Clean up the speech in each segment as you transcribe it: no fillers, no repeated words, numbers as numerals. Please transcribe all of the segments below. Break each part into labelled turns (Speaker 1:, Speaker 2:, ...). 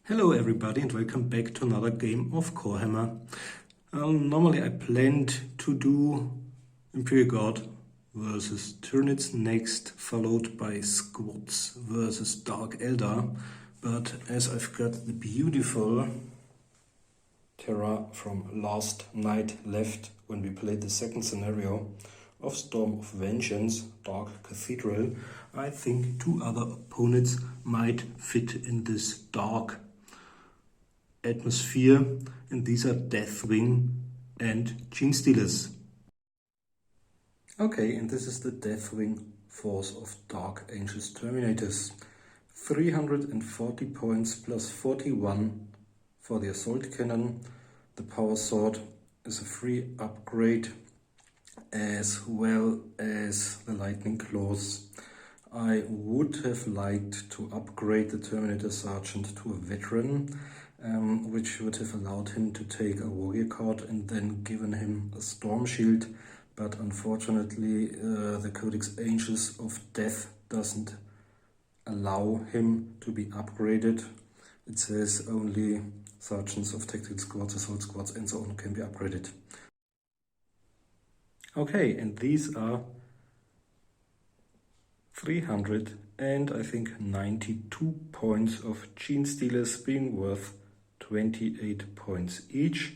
Speaker 1: Hello everybody and welcome back to another game of Warhammer. Normally I planned to do Imperial Guard versus Tyranids next, followed by Squads versus Dark Eldar. But as I've got the beautiful Terra from last night left when we played the second scenario of Storm of Vengeance, Dark Cathedral, I think two other opponents might fit in this dark atmosphere, and these are Deathwing and Genestealers. Okay, and this is the Deathwing force of Dark Angels Terminators. 340 points plus 41 for the assault cannon. The power sword is a free upgrade, as well as the lightning claws. I would have liked to upgrade the Terminator Sergeant to a veteran, which would have allowed him to take a warrior card and then given him a storm shield, but unfortunately the Codex Angels of Death doesn't allow him to be upgraded. It says only sergeants of tactical squads, assault squads and so on can be upgraded. Okay, and these are 300 and I think 92 points of Genestealers, being worth 28 points each.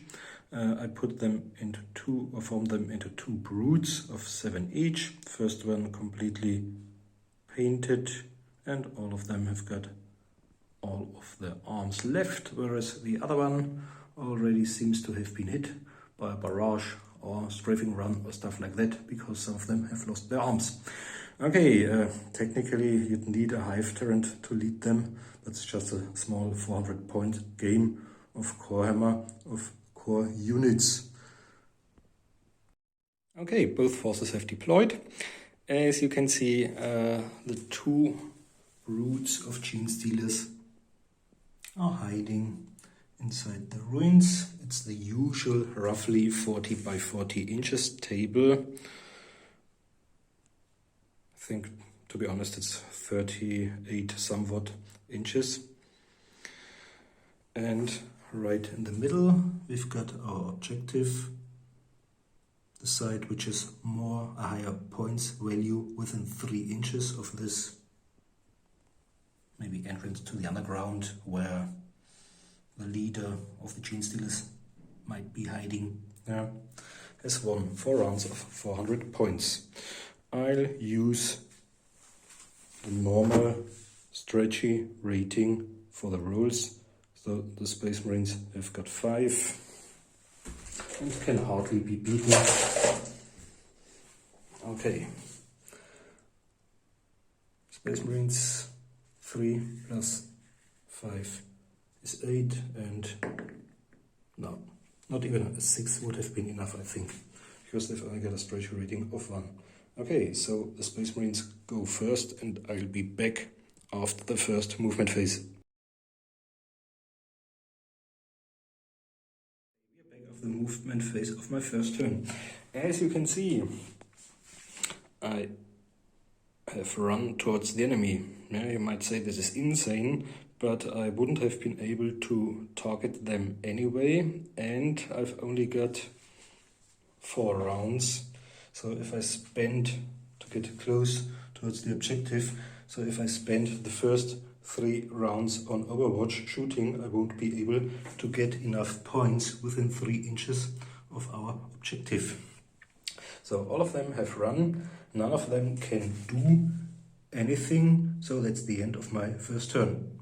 Speaker 1: I put them into two, or formed them into two broods of 7 each. First one completely painted, and all of them have got all of their arms left, whereas the other one already seems to have been hit by a barrage or strafing run or stuff like that, because some of them have lost their arms. Okay, technically you'd need a hive tyrant to lead them. That's just a small 400 point game of Warhammer, of core units. Okay, both forces have deployed. As you can see, the two broods of Genestealers are hiding inside the ruins. It's the usual roughly 40 by 40 inches table. I think, to be honest, it's 38 somewhat inches. And right in the middle, we've got our objective, the side which is a higher points value within 3 inches of this maybe entrance to the underground, where the leader of the Genestealers might be hiding. Has won 4 rounds of 400 points. I'll use the normal strategy rating for the rules. So the Space Marines have got 5 and can hardly be beaten. Okay. Space Marines 3 plus 5 is 8, and no, not even a 6 would have been enough, I think, because they've only got a strategy rating of 1. Okay, so the Space Marines go first, and I'll be back after the first movement phase. We are back of the movement phase of my first turn. As you can see, I have run towards the enemy. You might say this is insane, but I wouldn't have been able to target them anyway, and I've only got 4 rounds. So if I spend, to get close towards the objective, so if I spend the first 3 rounds on Overwatch shooting, I won't be able to get enough points within 3 inches of our objective. So all of them have run, none of them can do anything, so that's the end of my first turn.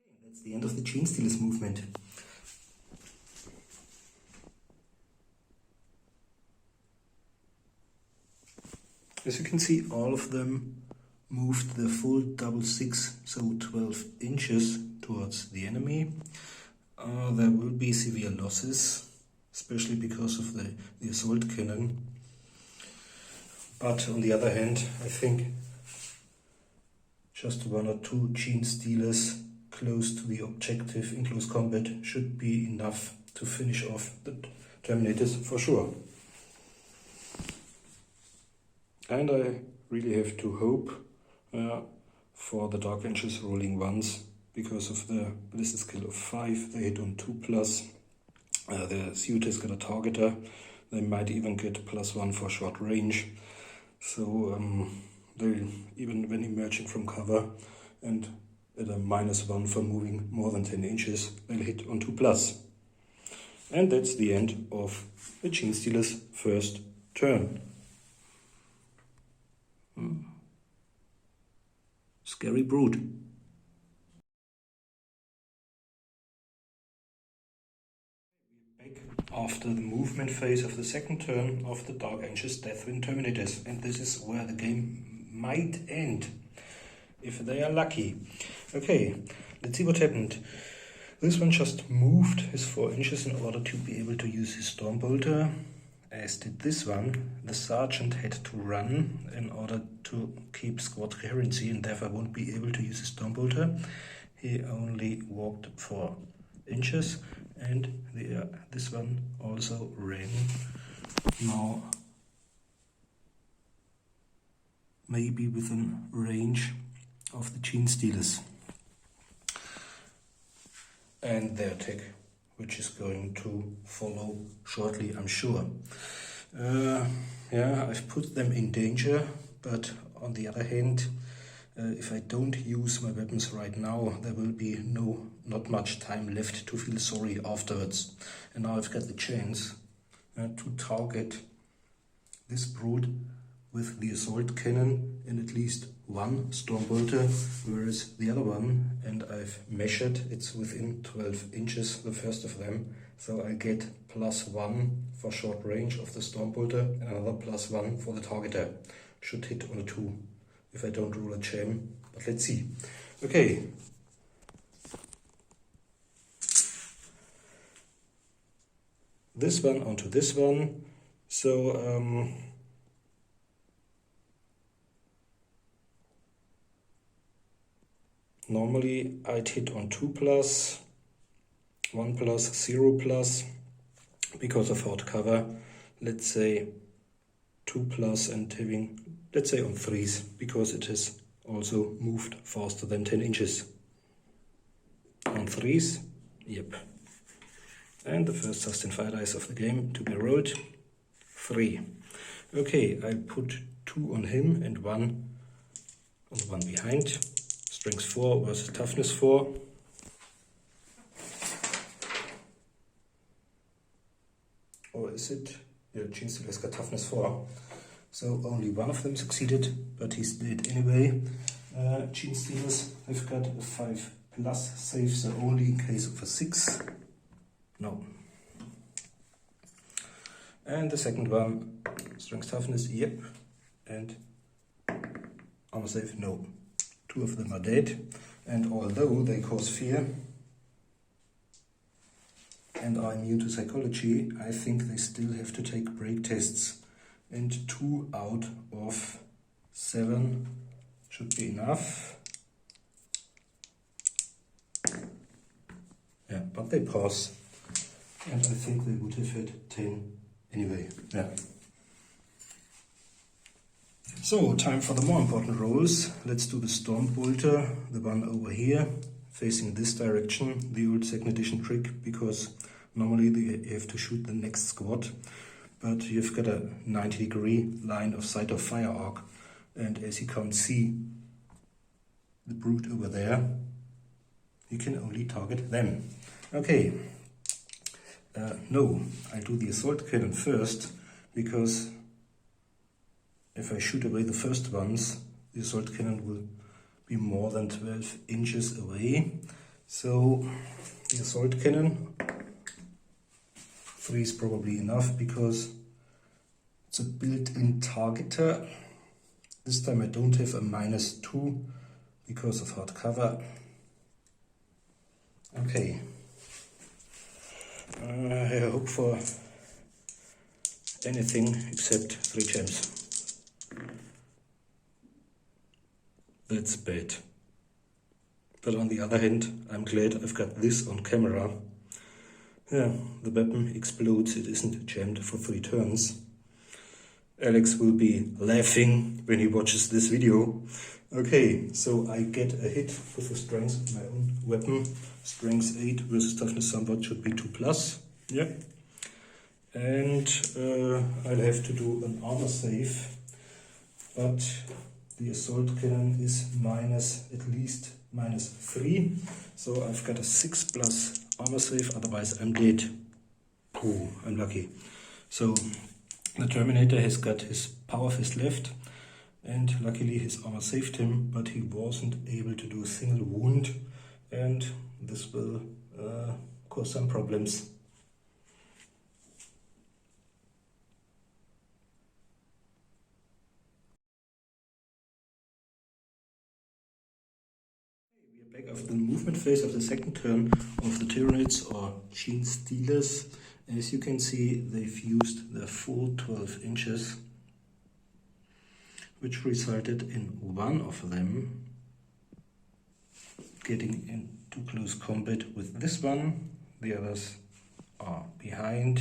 Speaker 1: Okay, that's the end of the Genestealers movement. As you can see, all of them moved the full double 6, so 12 inches towards the enemy. There will be severe losses, especially because of the assault cannon. But on the other hand, I think just 1 or 2 Genestealers close to the objective in close combat should be enough to finish off the Terminators for sure. And I really have to hope for the Dark Angels rolling ones. Because of the ballistic skill of 5, they hit on 2+. The suit has got a targeter. They might even get +1 for short range. So they, even when emerging from cover and at a -1 for moving more than 10 inches, they'll hit on 2+. And that's the end of the Genestealers' first turn. Scary brute. Back after the movement phase of the second turn of the Dark Angels Deathwing Terminators, and this is where the game might end, if they are lucky. Okay, let's see what happened. This one just moved his 4 inches in order to be able to use his Stormbolter, as did this one. The Sergeant had to run in order to keep squad coherency and therefore won't be able to use his Stormbolter. He only walked 4 inches, and this one also ran. Now maybe within range of the Genestealers and their attack, which is going to follow shortly, I'm sure. Yeah, I've put them in danger, but on the other hand, if I don't use my weapons right now, there will be not much time left to feel sorry afterwards. And now I've got the chance to target this brute with the assault cannon and at least one Stormbolter, whereas the other one, and I've measured, it's within 12 inches, the first of them, so I get +1 for short range of the Stormbolter and another +1 for the targeter. Should hit on a 2 if I don't roll a gem, but let's see. Okay. This one onto this one, so normally I'd hit on 2+, 1+, 0+, because of hard cover. Let's say 2+ and having, let's say on 3s, because it has also moved faster than 10 inches. On 3s, yep. And the first sustain fire dice of the game to be rolled, 3. Okay, I put 2 on him and 1 on the one behind. Strength 4 versus toughness 4. Or is it? Yeah, Genestealers got toughness 4. So only one of them succeeded, but he's dead anyway. Genestealers have got a 5+ save, so only in case of a 6. No. And the second one, strength toughness, yep. And armor save, no. 2 of them are dead, and although they cause fear and are immune to psychology, I think they still have to take break tests, and 2 out of 7 should be enough. Yeah, but they pass, and I think they would have had 10 anyway. Yeah. So, time for the more important rolls. Let's do the Stormbolter, the one over here, facing this direction, the old 2nd edition trick, because normally you have to shoot the next squad, but you've got a 90-degree line of sight of fire arc, and as you can't see the brute over there, you can only target them. Okay, no, I do the assault cannon first, because if I shoot away the first ones, the assault cannon will be more than 12 inches away. So the assault cannon, 3 is probably enough because it's a built-in targeter. This time I don't have a -2 because of hard cover. Okay. I hope for anything except 3 gems. That's bad. But on the other hand, I'm glad I've got this on camera. Yeah, the weapon explodes, it isn't jammed for 3 turns. Alex will be laughing when he watches this video. Okay, so I get a hit with the strength of my own weapon. Strength 8 versus toughness somewhat should be 2+. Yeah. And I'll have to do an armor save. But the assault cannon is at least -3. So I've got a 6+ armor save, otherwise I'm dead. Oh, I'm lucky. So the Terminator has got his power fist left, and luckily his armor saved him, but he wasn't able to do a single wound, and this will cause some problems. We are back after the movement phase of the second turn of the Tyranids or Genestealers. As you can see, they've used the full 12 inches, which resulted in one of them getting into close combat with this one. The others are behind.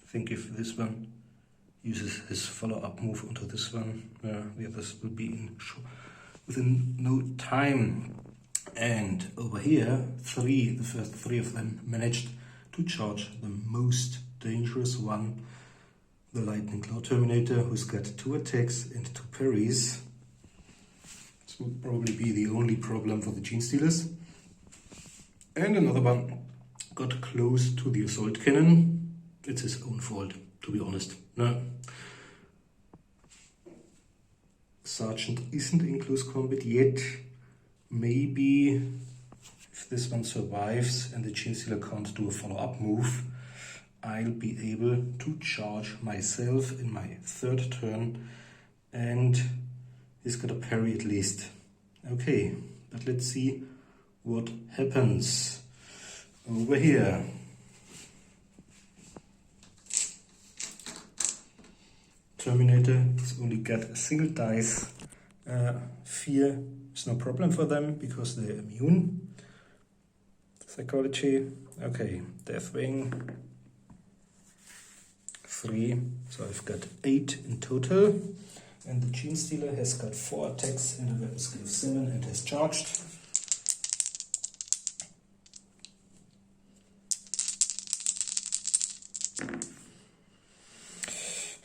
Speaker 1: I think if this one uses his follow-up move onto this one, the others will be within no time. And over here, the first three of them managed to charge the most dangerous one, the Lightning Claw Terminator, who's got 2 attacks and 2 parries. This would probably be the only problem for the Genestealers. And another one got close to the assault cannon. It's his own fault, to be honest. No. Sergeant isn't in close combat yet. Maybe if this one survives and the Genestealer can't do a follow-up move, I'll be able to charge myself in my third turn, and he's got a parry at least. Okay, but let's see what happens. Over here. Terminator has only got a single dice. Fear is no problem for them because they're immune. Psychology, okay, Deathwing, 3, so I've got 8 in total. And the Genestealer has got 4 attacks and a weapon skill of 7 and has charged.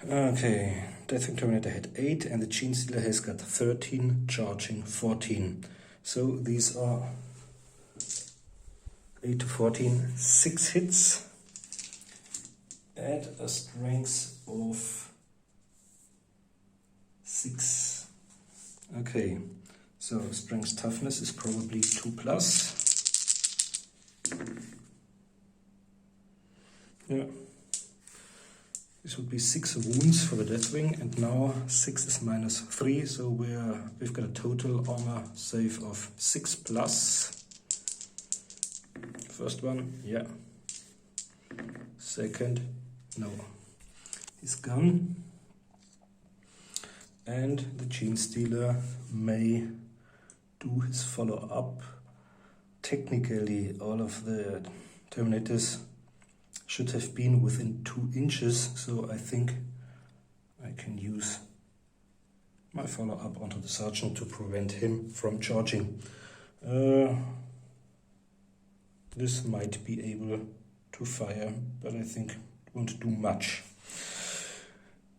Speaker 1: Okay, Deathwing Terminator had 8 and the Genestealer has got 13, charging 14. So these are 8 to 14, 6 hits at a strength of 6. Okay, so strength toughness is probably 2+. Yeah. This would be 6 wounds for the Deathwing, and now 6 is -3, so we've got a total armor save of 6+. First one, yeah. Second, no. He's gone. And the Genestealer may do his follow-up. Technically, all of the Terminators should have been within 2 inches, so I think I can use my follow-up onto the Sergeant to prevent him from charging. This might be able to fire, but I think it won't do much.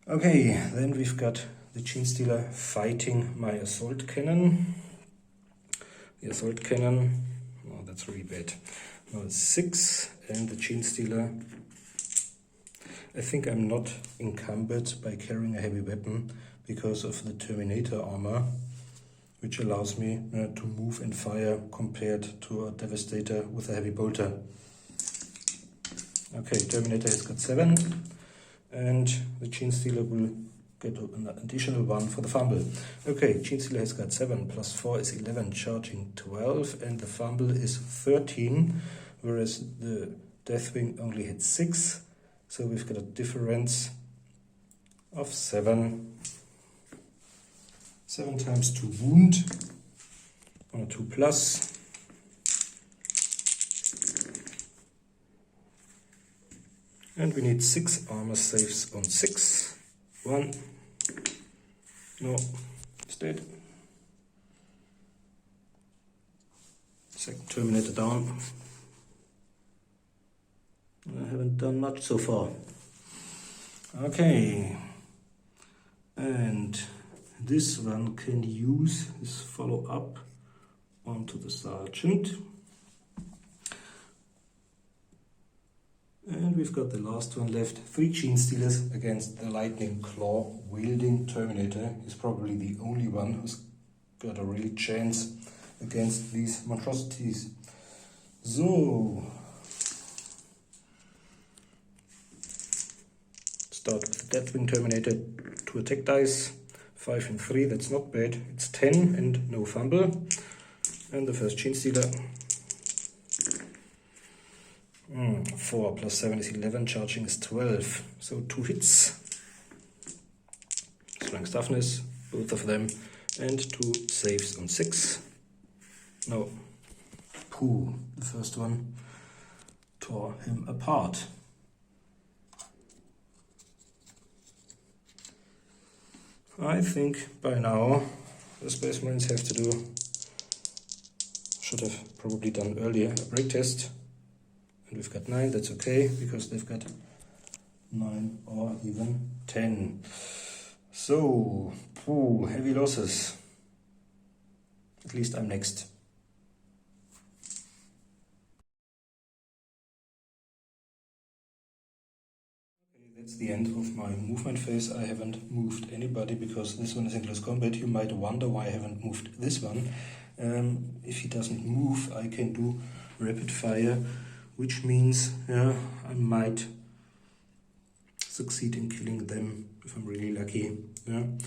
Speaker 1: Okay, then we've got the Genestealer fighting my assault cannon. The assault cannon, oh, that's really bad. Now it's 6, and the Genestealer, I think I'm not encumbered by carrying a heavy weapon because of the Terminator armor, which allows me to move and fire compared to a Devastator with a heavy bolter. Okay, Terminator has got 7, and the Genestealer will get an additional 1 for the fumble. Okay, Genestealer has got 7 plus 4 is 11, charging 12, and the fumble is 13, whereas the Deathwing only hit 6, so we've got a difference of 7. 7 times 2 wound on a 2+. And we need 6 armor saves on 6. 1. No, it's dead. Second Terminator down. I haven't done much so far. Okay. And this one can use his follow-up onto the Sergeant. And we've got the last one left. 3 Genestealers against the Lightning Claw wielding Terminator. He's probably the only one who's got a real chance against these monstrosities. So, start with the Deathwing Terminator. 2 attack dice, 5 and 3, that's not bad. It's 10 and no fumble. And the first Genestealer. 4 plus 7 is 11, charging is 12. So 2 hits. Strength toughness, both of them. And 2 saves on 6. No. Pooh, the first one tore him apart. I think by now the Space Marines have to do, should have probably done earlier, a break test. And we've got 9, that's okay, because they've got 9 or even 10. So, pooh, heavy losses. At least I'm next. That's the end of my movement phase. I haven't moved anybody because this one is in close combat. You might wonder why I haven't moved this one. If he doesn't move, I can do rapid fire, which means I might succeed in killing them if I'm really lucky. And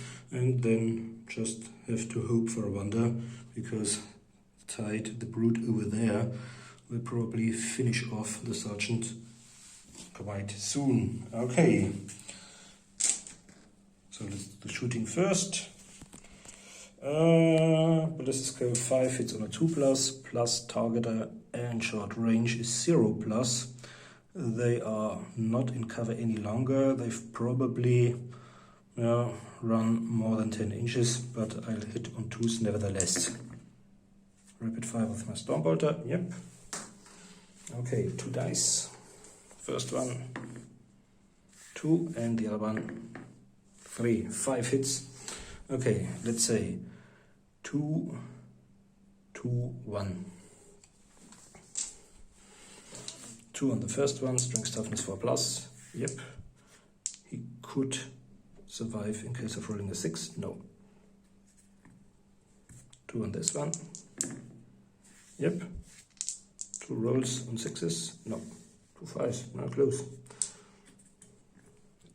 Speaker 1: then just have to hope for a wonder, because Tide, the brute over there, will probably finish off the Sergeant quite soon. Okay, so let's do the shooting first. Ballistic skill 5 hits on a 2+, plus targeter and short range is 0+. They are not in cover any longer. They've probably run more than 10 inches, but I'll hit on 2s nevertheless. Rapid fire with my Stormbolter, yep. Okay, 2 dice. First one, 2, and the other one, 3. 5 hits. Okay, let's say 2, 2, 1. 2 on the first one, strength toughness 4+. Yep. He could survive in case of rolling a 6. No. 2 on this one. Yep. 2 rolls on 6s. No. 2 5s. Not close.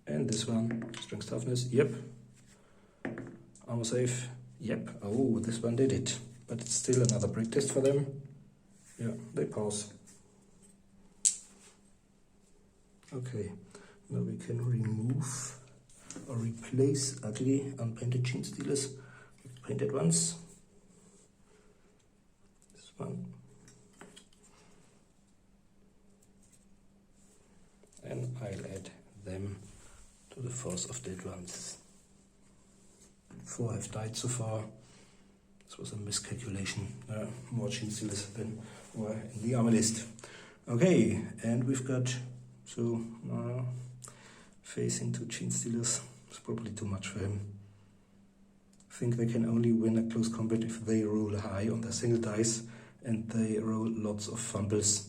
Speaker 1: And this one, strength toughness. Yep. Armor save. Yep. Oh, this one did it. But it's still another break test for them. Yeah, they pass. Okay, now we can remove or replace ugly unpainted Genestealers with painted ones. This one. And I'll add them to the force of dead ones. 4 have died so far. This was a miscalculation. More Genestealers than were in the army list. Okay, and we've got facing 2 Genestealers is probably too much for him. I think they can only win a close combat if they roll high on their single dice and they roll lots of fumbles.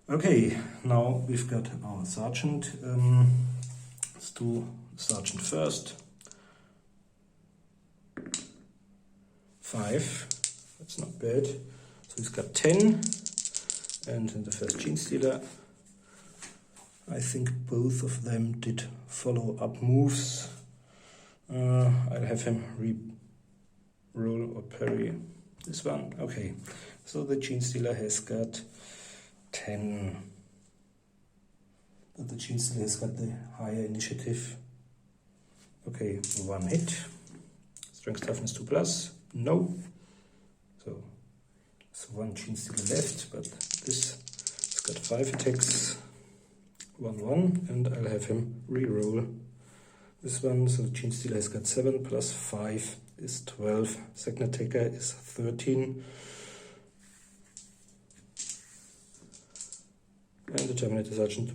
Speaker 1: Okay, now we've got our Sergeant. Let's do Sergeant first. 5, that's not bad. So he's got 10, and in the first Genestealer, I think both of them did follow-up moves. I'll have him re-roll or parry this one. Okay, so the Genestealer has got 10. But the Genestealer has got the higher initiative. Okay, 1 hit. Strength toughness 2+. No. So there's 1 Genestealer left, but this has got 5 attacks. 1/1, and I'll have him re-roll this one. So Genestealer has got 7 plus 5 is 12. Second attacker is 13. And the Terminator Sergeant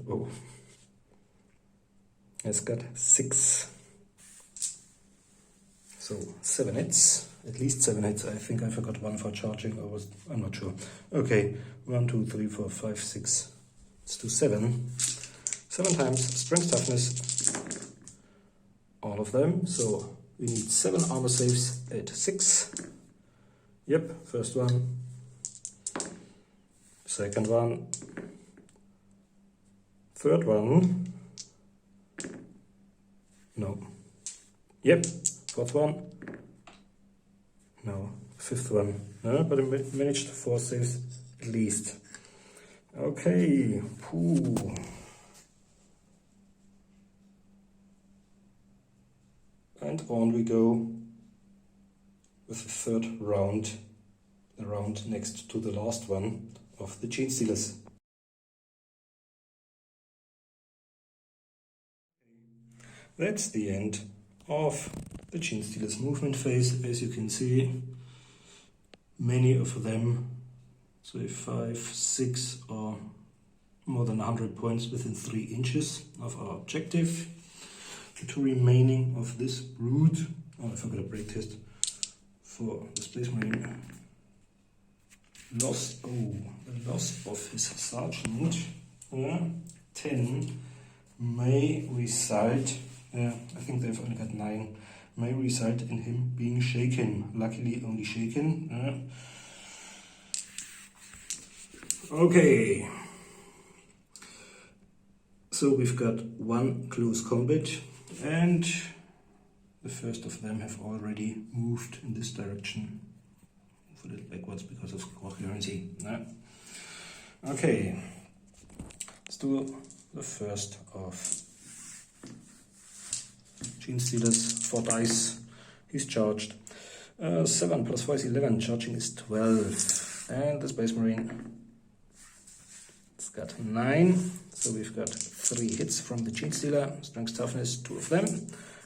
Speaker 1: has got 6. So 7 hits, at least 7 hits. I think I forgot one for charging, I'm not sure. Okay, 1, 2, 3, 4, 5, 6. Let's do 7. 7 times strength toughness, all of them. So we need 7 armor saves at 6. Yep, first one, second one, third one, no. Yep, fourth one, no. Fifth one, no, but I managed 4 saves at least. Okay, and on we go with the third round, the round next to the last one of the Genestealers. That's the end of the Genestealers movement phase. As you can see, many of them, so 5, 6 or more than 100 points within 3 inches of our objective. The 2 remaining of this brood, I forgot a break test for the Space Marine. The loss of his sergeant, 10, may result, I think they've only got 9, may result in him being shaken. Luckily only shaken. Okay, so we've got 1 close combat, and the first of them have already moved in this direction. Move a little backwards because of coherency. Okay, let's do the first of Genestealers. 4 dice. He's charged. 7 plus 4 is 11. Charging is 12. And the Space Marine, it's got 9. So we've got 3 hits from the Genestealer. Strength toughness, 2 of them.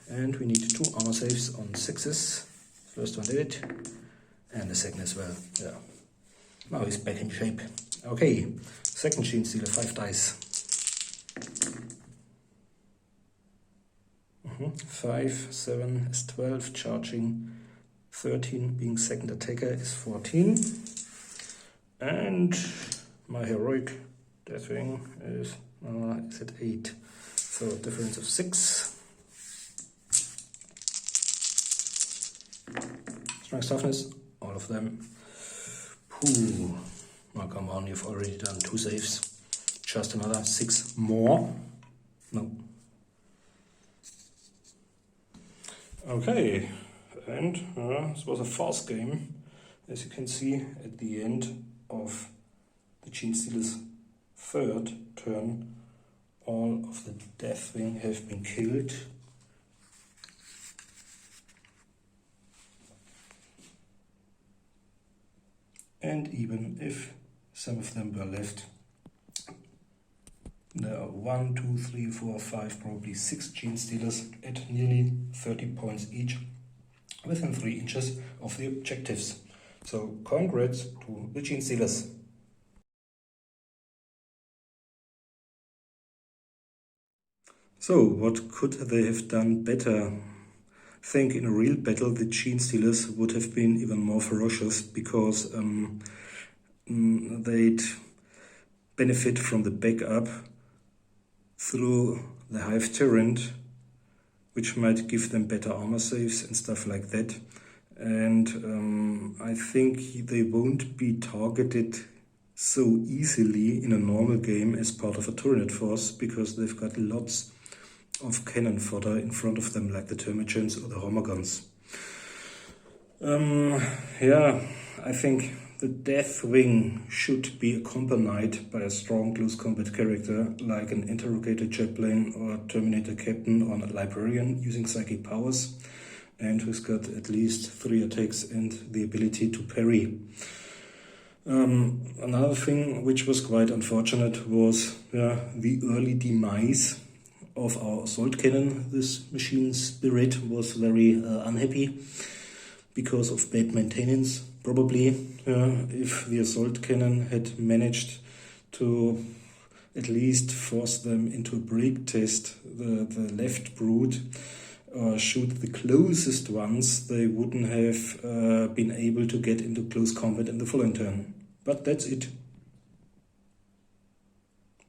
Speaker 1: And we need 2 armor saves on 6s. First one did it. And the second as well. Yeah. Now he's back in shape. Okay. Second Genestealer, 5 dice. 5, 7 is 12, charging 13, being second attacker is 14. And my heroic Deathwing is at 8. So difference of 6. Strength toughness, all of them. Oh, come on, you've already done 2 saves. Just another 6 more. No. Okay, and this was a fast game. As you can see, at the end of the Genestealer's third turn, all of the Deathwing have been killed. And even if some of them were left, there are 1, 2, 3, 4, 5, probably 6 Genestealers at nearly 30 points each, within 3 inches of the objectives. So congrats to the Genestealers. So what could they have done better? I think in a real battle the Genestealers would have been even more ferocious, because they'd benefit from the backup through the Hive Tyrant, which might give them better armor saves and stuff like that. And I think they won't be targeted so easily in a normal game as part of a Tyranid force, because they've got lots of cannon fodder in front of them, like the Termagants or the Hormagons. Yeah, I think the Deathwing should be accompanied by a strong close combat character, like an Interrogator Chaplain or Terminator Captain or a Librarian using psychic powers, and who's got at least 3 attacks and the ability to parry. Another thing which was quite unfortunate was the early demise of our assault cannon. This machine Spirit was very unhappy because of bad maintenance. Probably if the assault cannon had managed to at least force them into a break test, the left brood, shoot the closest ones, they wouldn't have been able to get into close combat in the following turn. But that's it.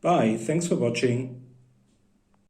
Speaker 1: Bye, thanks for watching.